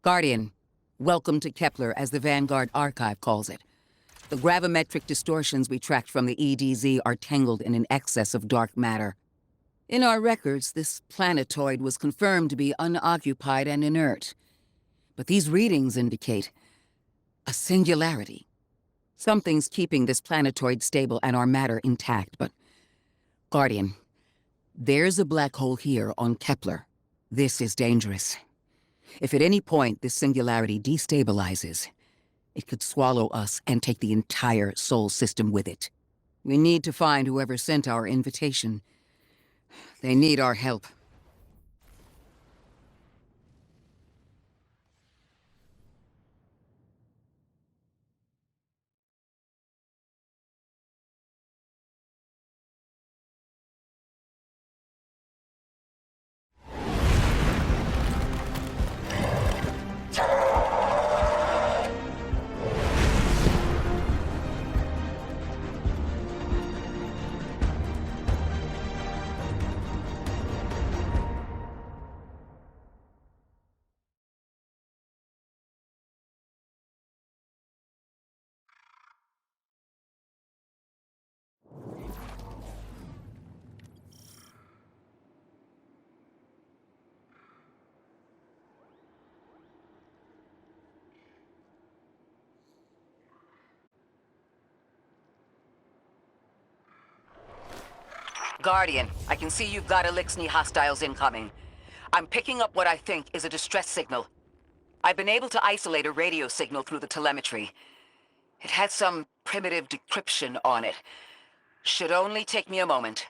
Guardian, welcome to Kepler, as the Vanguard Archive calls it. The gravimetric distortions we tracked from the EDZ are tangled in an excess of dark matter. In our records, this planetoid was confirmed to be unoccupied and inert. But these readings indicate a singularity. Something's keeping this planetoid stable and our matter intact, but... Guardian, there's a black hole here on Kepler. This is dangerous. If at any point this singularity destabilizes, it could swallow us and take the entire Sol system with it. We need to find whoever sent our invitation. They need our help. Guardian, I can see you've got Elixni hostiles incoming. I'm picking up what I think is a distress signal. I've been able to isolate a radio signal through the telemetry. It had some primitive decryption on it. Should only take me a moment.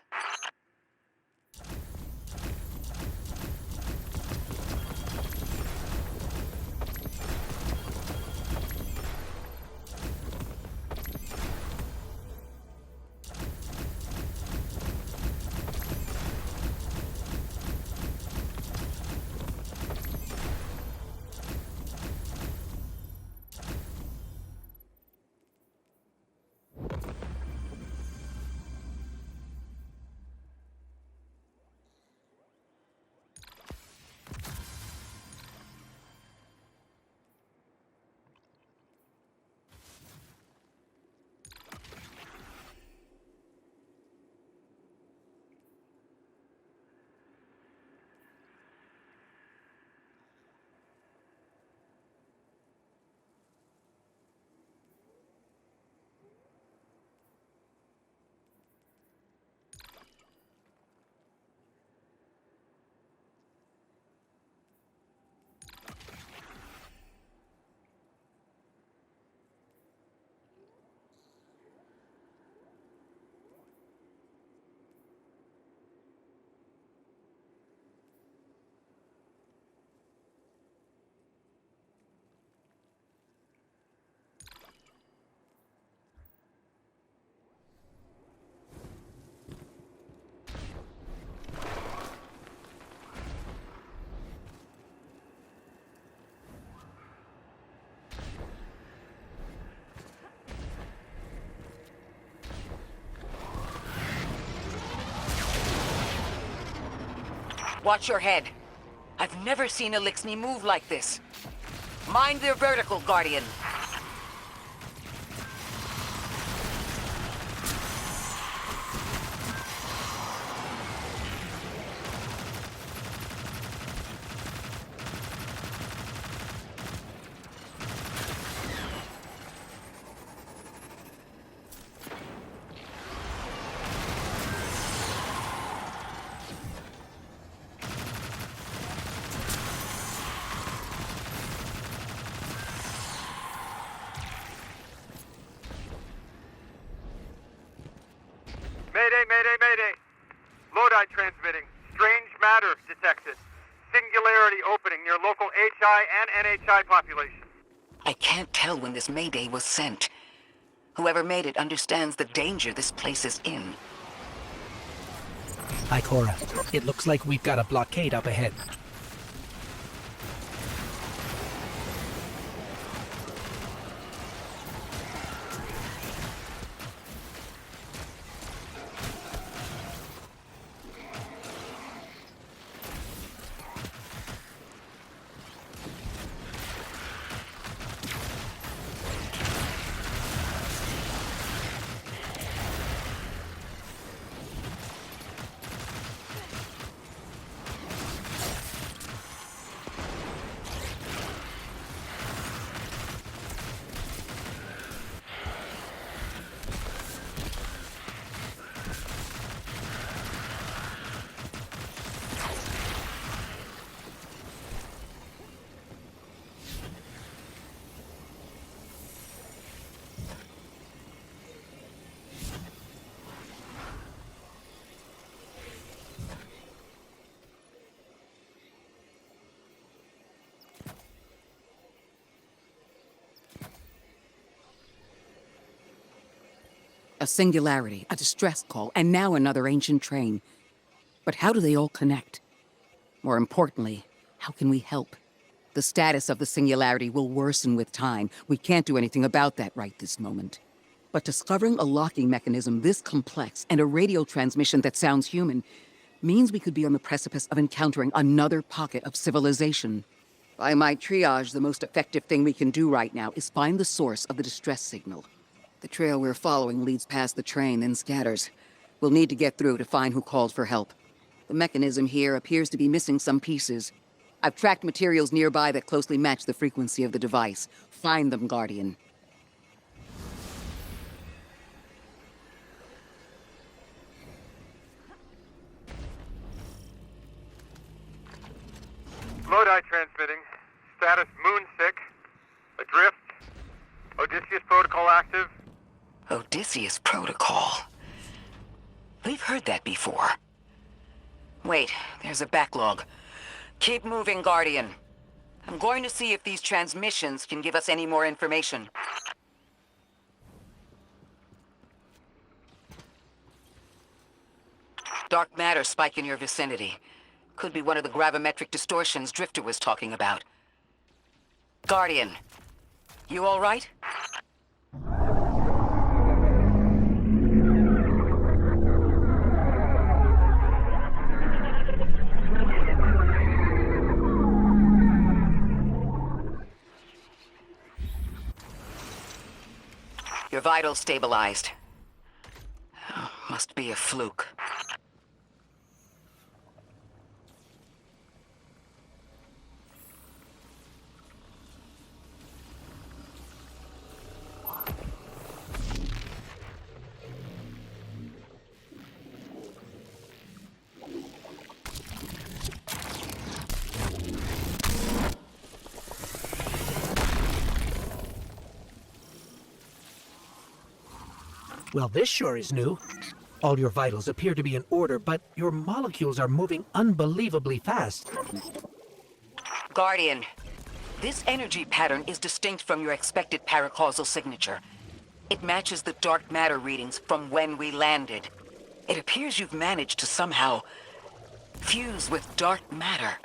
Watch your head. I've never seen Elixni move like this. Mind their vertical, Guardian. Mayday. Lodi transmitting. Strange matter detected. Singularity opening near local HI and NHI population. I can't tell when this Mayday was sent. Whoever made it understands the danger this place is in. Hi, Cora. It looks like we've got a blockade up ahead. A singularity, a distress call, and now another ancient train. But how do they all connect? More importantly, how can we help? The status of the singularity will worsen with time. We can't do anything about that right this moment. But discovering a locking mechanism this complex and a radio transmission that sounds human means we could be on the precipice of encountering another pocket of civilization. By my triage, the most effective thing we can do right now is find the source of the distress signal. The trail we're following leads past the train, then scatters. We'll need to get through to find who called for help. The mechanism here appears to be missing some pieces. I've tracked materials nearby that closely match the frequency of the device. Find them, Guardian. Lodi transmitting. Status moonsick. Adrift. Odysseus protocol active. Odysseus Protocol. We've heard that before. Wait, there's a backlog. Keep moving, Guardian. I'm going to see if these transmissions can give us any more information. Dark matter spike in your vicinity. Could be one of the gravimetric distortions Drifter was talking about. Guardian, you all right? Your vitals stabilized. Oh, must be a fluke. Well, this sure is new. All your vitals appear to be in order, but your molecules are moving unbelievably fast. Guardian, this energy pattern is distinct from your expected paracausal signature. It matches the dark matter readings from when we landed. It appears you've managed to somehow fuse with dark matter.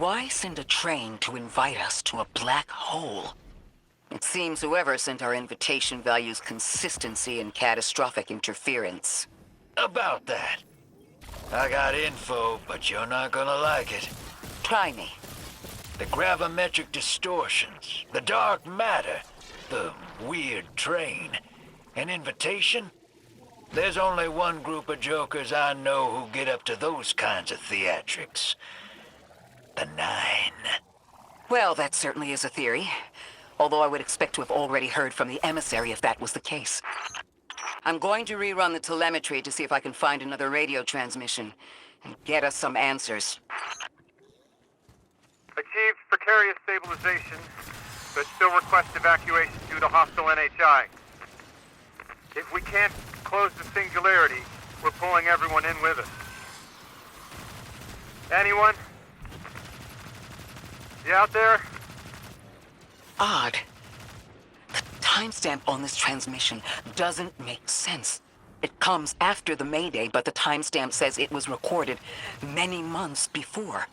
Why send a train to invite us to a black hole? It seems whoever sent our invitation values consistency and catastrophic interference. About that. I got info, but you're not gonna like it. Try me. The gravimetric distortions, the dark matter, the weird train. An invitation? There's only one group of jokers I know who get up to those kinds of theatrics. The Nine. Well, that certainly is a theory. Although I would expect to have already heard from the emissary if that was the case. I'm going to rerun the telemetry to see if I can find another radio transmission and get us some answers. Achieved precarious stabilization, but still request evacuation due to hostile NHI. If we can't close the singularity, we're pulling everyone in with us. Anyone? You out there? Odd. The timestamp on this transmission doesn't make sense. It comes after the Mayday, but the timestamp says it was recorded many months before.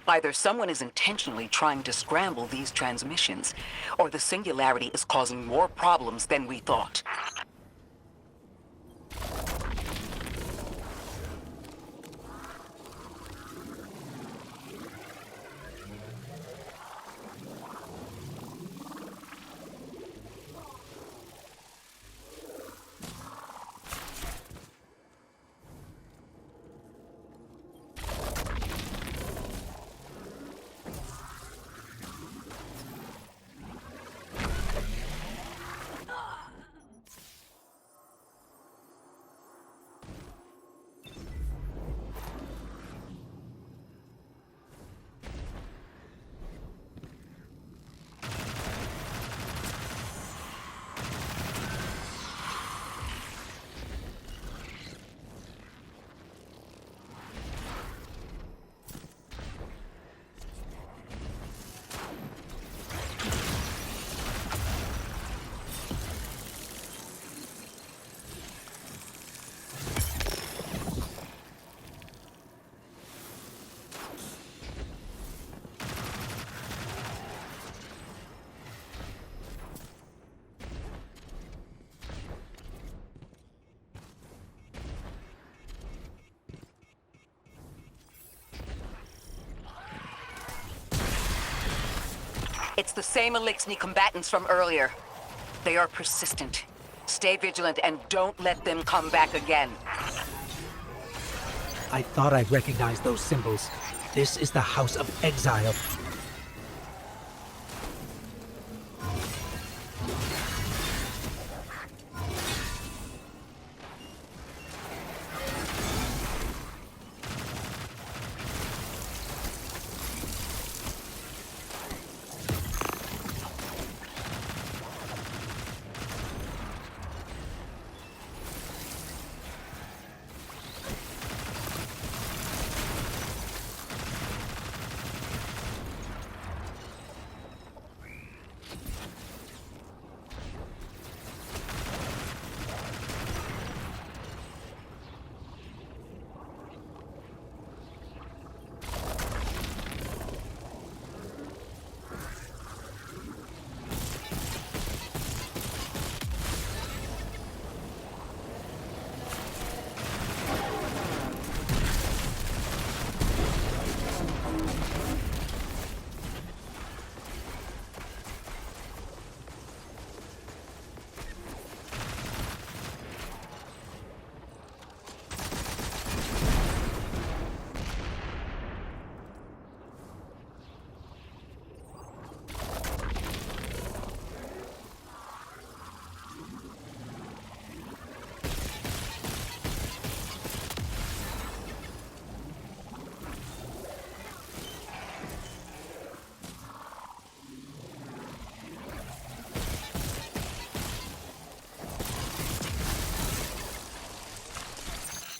Either someone is intentionally trying to scramble these transmissions, or the singularity is causing more problems than we thought. It's the same Elixni combatants from earlier. They are persistent. Stay vigilant and don't let them come back again. I thought I recognized those symbols. This is the House of Exile.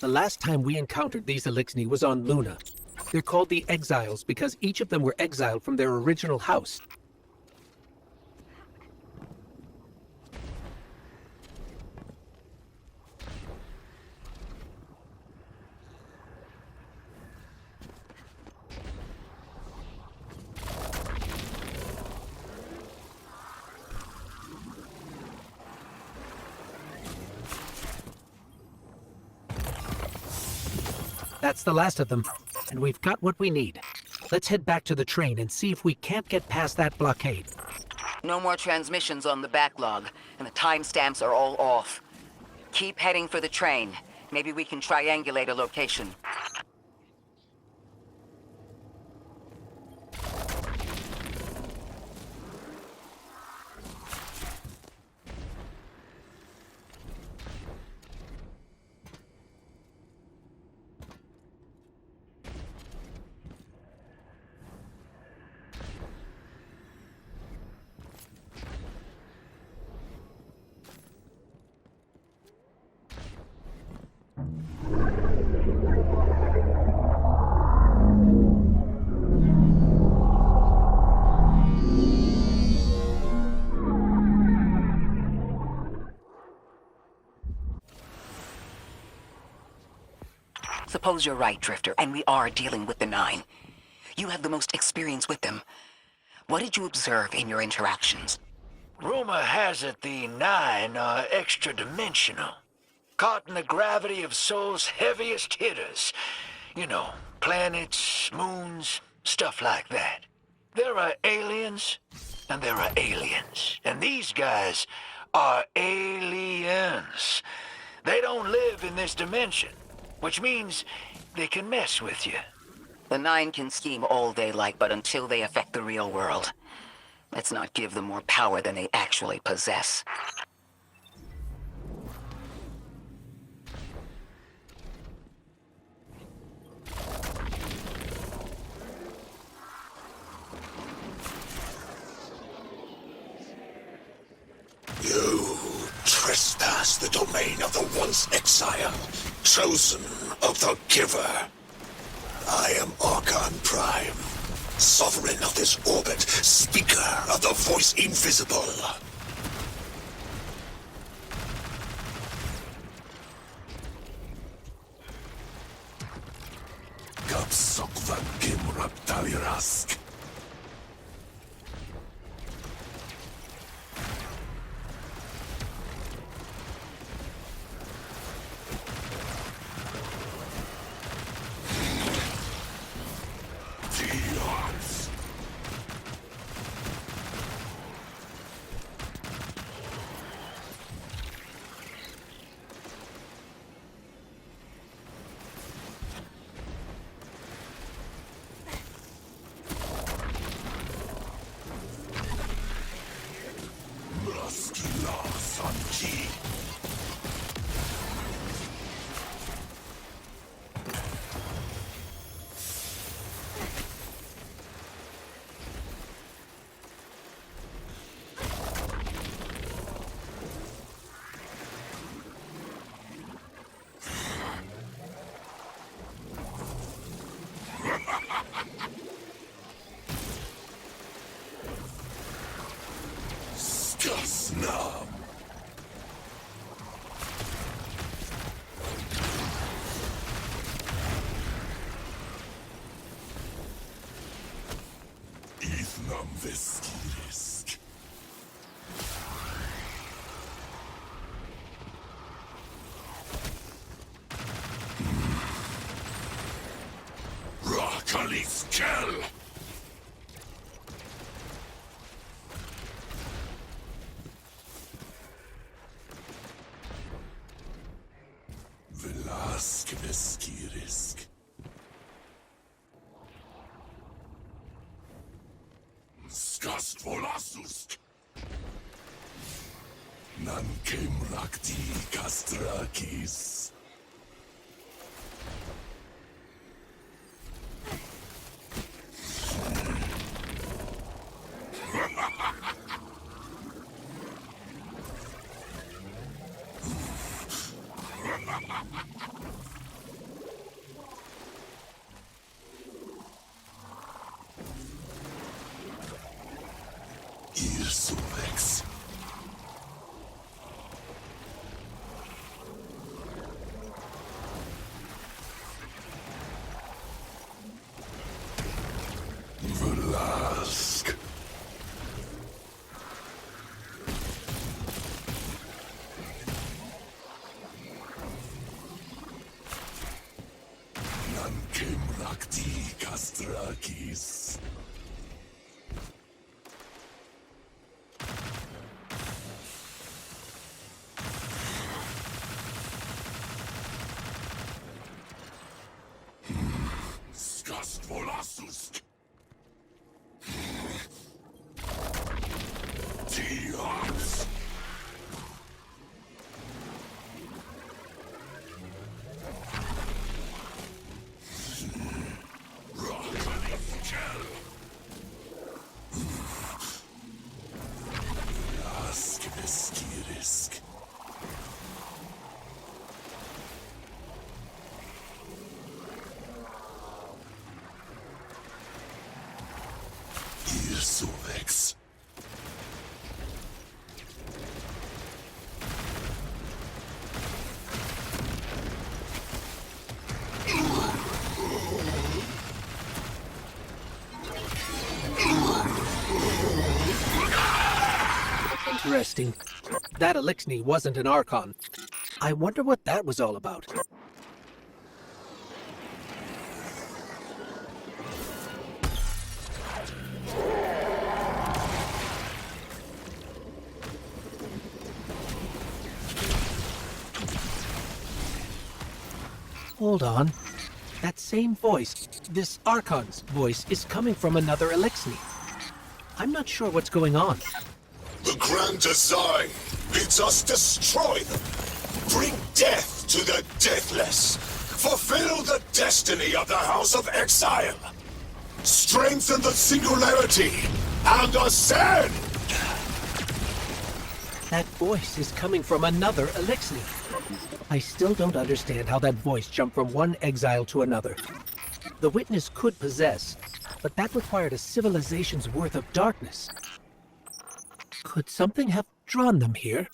The last time we encountered these Elixni was on Luna. They're called the Exiles because each of them were exiled from their original house. That's the last of them, and we've got what we need. Let's head back to the train and see if we can't get past that blockade. No more transmissions on the backlog, and the timestamps are all off. Keep heading for the train. Maybe we can triangulate a location. Suppose you're right, Drifter, and we are dealing with the Nine. You have the most experience with them. What did you observe in your interactions? Rumor has it the Nine are extra-dimensional. Caught in the gravity of Sol's heaviest hitters. You know, planets, moons, stuff like that. There are aliens, and there are aliens. And these guys are aliens. They don't live in this dimension, which means they can mess with you. The Nine can scheme all they like, but until they affect the real world, let's not give them more power than they actually possess. You trespass the domain of the once exile, chosen of the Giver. I am Archon Prime, sovereign of this orbit, speaker of the voice invisible. Kapsokva Gimraptalirask. Now. Ithnam Veskirisk. Rakalis Kel. Veskirisk. Skast Volasusk. Nankem Rakti Kastrakis. Irsuvex. Vlask. lackeys. Skast volasust. Dios. Skirisk. Irsuvex. Interesting. That Elixni wasn't an Archon. I wonder what that was all about. Hold on. That same voice, this Archon's voice, is coming from another Elixni. I'm not sure what's going on. The grand design bids us destroy them. Bring death to the deathless. Fulfill the destiny of the House of Exile. Strengthen the singularity and ascend! That voice is coming from another Elixni. I still don't understand how that voice jumped from one exile to another. The witness could possess, but that required a civilization's worth of darkness. Could something have drawn them here?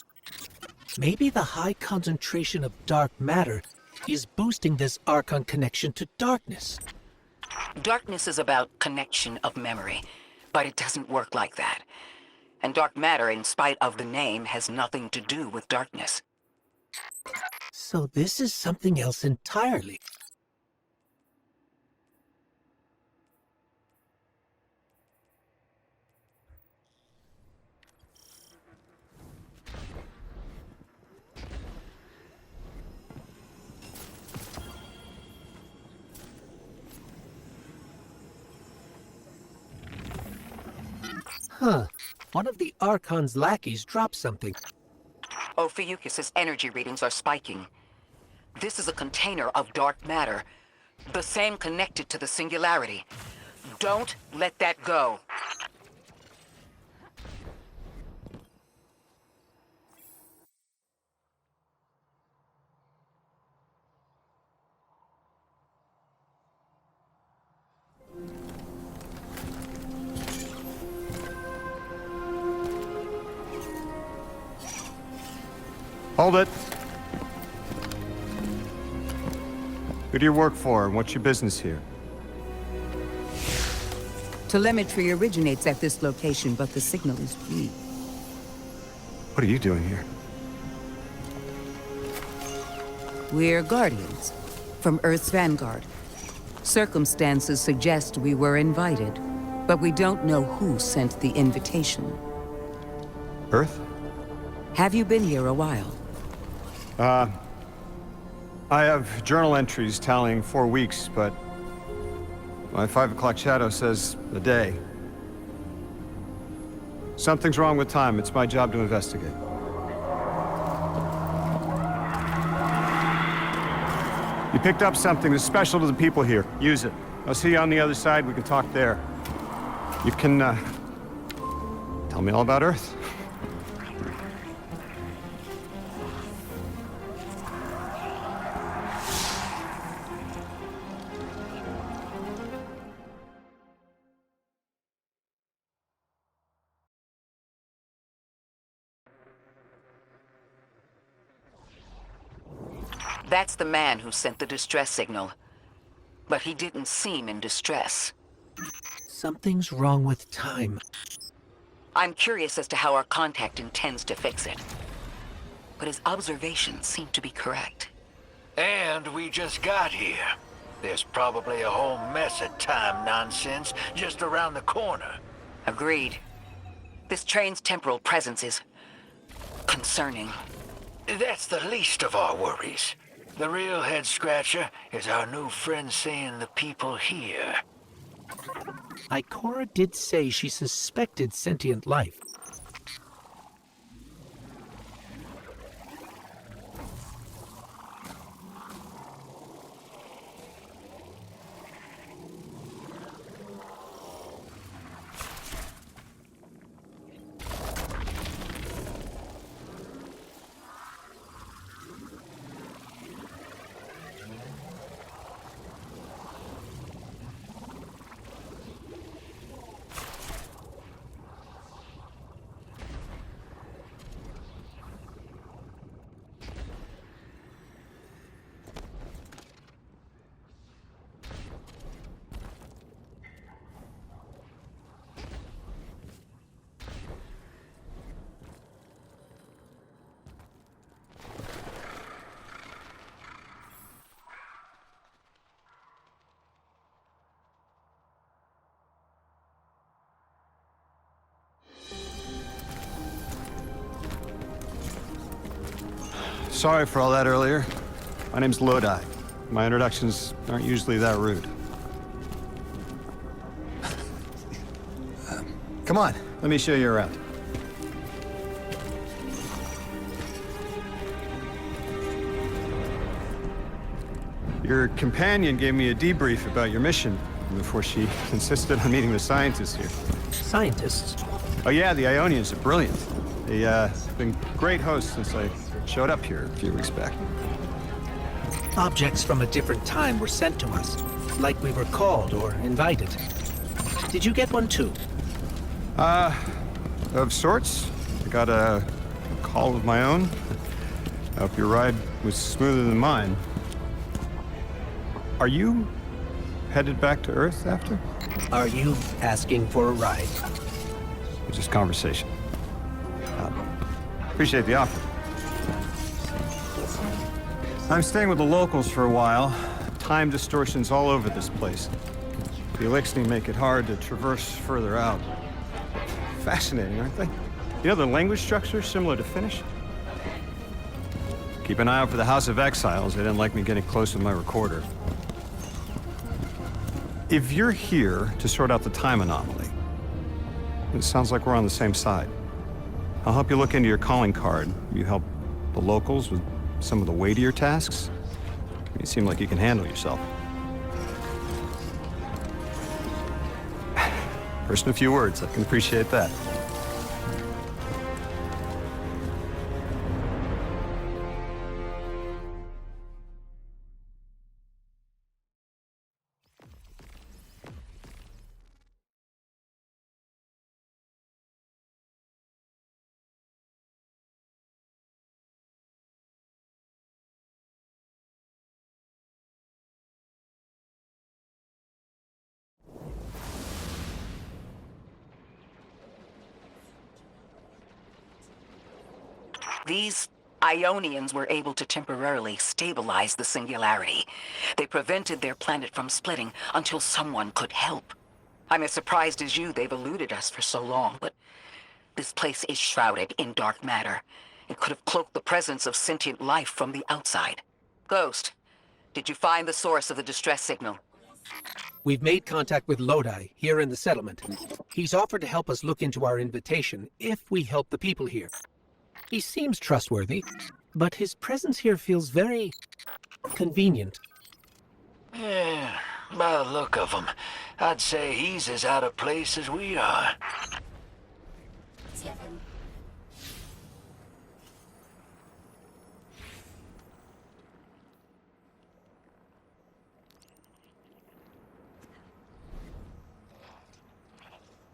Maybe the high concentration of dark matter is boosting this Archon connection to darkness. Darkness is about connection of memory, but it doesn't work like that. And dark matter, in spite of the name, has nothing to do with darkness. So this is something else entirely. Huh. One of the Archon's lackeys dropped something. Ophiuchus's energy readings are spiking. This is a container of dark matter, the same connected to the singularity. Don't let that go. Hold it. Who do you work for, and what's your business here? Telemetry originates at this location, but the signal is weak. What are you doing here? We're Guardians, from Earth's vanguard. Circumstances suggest we were invited, but we don't know who sent the invitation. Earth? Have you been here a while? I have journal entries tallying 4 weeks, but my 5 o'clock shadow says a day. Something's wrong with time. It's my job to investigate. You picked up something that's special to the people here. Use it. I'll see you on the other side. We can talk there. You can, tell me all about Earth. That's the man who sent the distress signal. But he didn't seem in distress. Something's wrong with time. I'm curious as to how our contact intends to fix it. But his observations seem to be correct. And we just got here. There's probably a whole mess of time nonsense just around the corner. Agreed. This train's temporal presence is concerning. That's the least of our worries. The real head-scratcher is our new friend seeing the people here. Ikora did say she suspected sentient life. Sorry for all that earlier. My name's Lodi. My introductions aren't usually that rude. Come on, let me show you around. Your companion gave me a debrief about your mission before she insisted on meeting the scientists here. Scientists? Oh yeah, the Ionians are brilliant. They've been great hosts since I showed up here a few weeks back. Objects from a different time were sent to us, like we were called or invited. Did you get one too? Of sorts. I got a call of my own. I hope your ride was smoother than mine. Are you headed back to Earth after? Are you asking for a ride? It's just conversation. Appreciate the offer. I'm staying with the locals for a while. Time distortions all over this place. The Elixni make it hard to traverse further out. Fascinating, aren't they? You know, the language structure is similar to Finnish. Keep an eye out for the House of Exiles. They didn't like me getting close with my recorder. If you're here to sort out the time anomaly, it sounds like we're on the same side. I'll help you look into your calling card. You help the locals with some of the weightier tasks. You seem like you can handle yourself. First in a few words, I can appreciate that. These Ionians were able to temporarily stabilize the singularity. They prevented their planet from splitting until someone could help. I'm as surprised as you they've eluded us for so long, but this place is shrouded in dark matter. It could have cloaked the presence of sentient life from the outside. Ghost, did you find the source of the distress signal? We've made contact with Lodi here in the settlement. He's offered to help us look into our invitation if we help the people here. He seems trustworthy, but his presence here feels very convenient. Yeah, by the look of him, I'd say he's as out of place as we are.